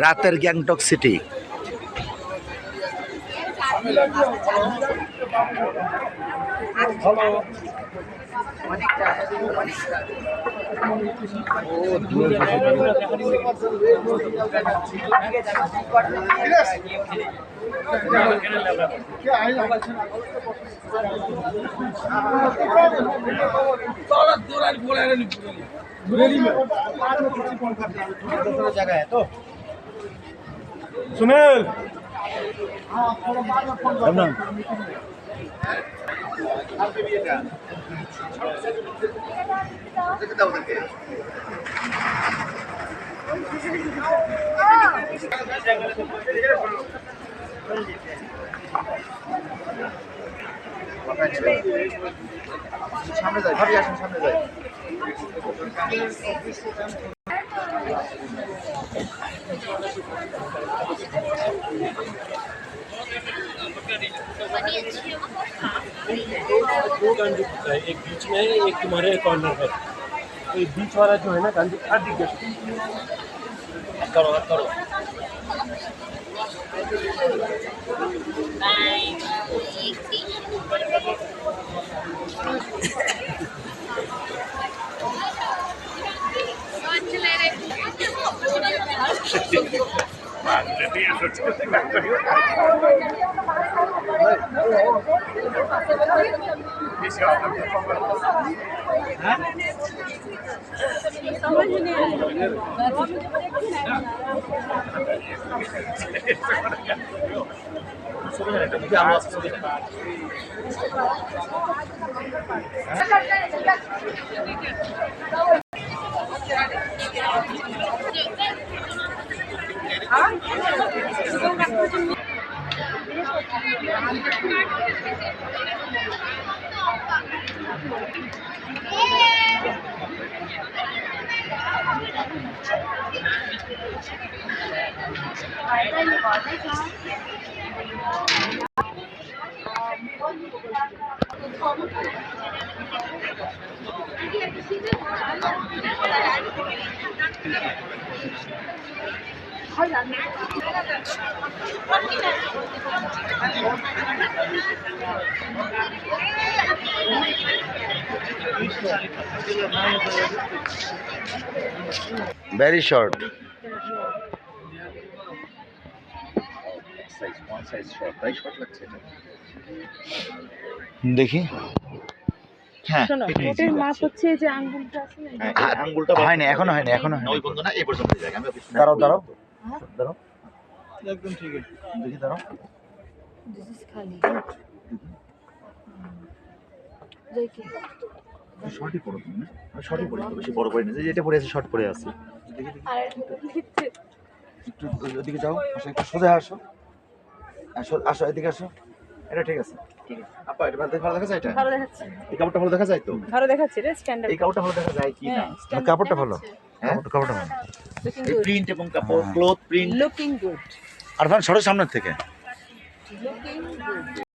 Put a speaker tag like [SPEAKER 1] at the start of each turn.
[SPEAKER 1] রাতের গ্যাংটক সিটি।
[SPEAKER 2] सुनील
[SPEAKER 1] সামনে যাই, ভাবি আসেন সামনে যাই।
[SPEAKER 2] दो गांधी है, एक बीच में है, एक तुम्हारे कॉर्नर है। तो ये बीच वाला जो है ना गांधी दिख गया। करो करो
[SPEAKER 3] समझ नहीं आया।
[SPEAKER 1] Very short. দেখি, হ্যাঁ
[SPEAKER 3] শোনো, ওটার মাপ হচ্ছে যে আঙ্গুলটা আছে না,
[SPEAKER 1] আঙ্গুলটা হয়নি, এখনো হয়নি, এখনো হয়নি। ওই বন্ধু না, এই পর্যন্ত জায়গা। আমি দাঁড়াও দাঁড়াও দাঁড়াও, একদম ঠিক আছে। দেখি দাঁড়াও,
[SPEAKER 3] দিস ইজ খালি দেখি
[SPEAKER 1] শর্টই পড়ো তুমি না? আমি শর্টই পড়ি, বেশি বড় পড়ি না। যে যেটা পড়ে আছে শর্ট পড়ে আছে। দেখি দেখি,
[SPEAKER 3] আর
[SPEAKER 1] একটু ওদিকে যাও, আসো একটু সোজা আসো, আসো আসো এদিকে আসো। এটা ঠিক আছে,
[SPEAKER 3] ঠিক আছে,
[SPEAKER 1] আপা এটা ভালো দেখা যায়? এটা
[SPEAKER 3] ভালো দেখাচ্ছে,
[SPEAKER 1] এই কাপড়টা ভালো দেখা যায় তো?
[SPEAKER 3] ভালো দেখাচ্ছে রে স্ট্যান্ডার্ড।
[SPEAKER 1] এই কাপড়টা ভালো দেখা যায় কি না? কাপড়টা ভালো, হ্যাঁ কাপড়টা ভালো। এই প্রিন্ট এবং কাপড়, ক্লথ প্রিন্ট
[SPEAKER 3] লুকিং গুড,
[SPEAKER 1] আর ভাই সরো সামনের থেকে।
[SPEAKER 3] Looking good.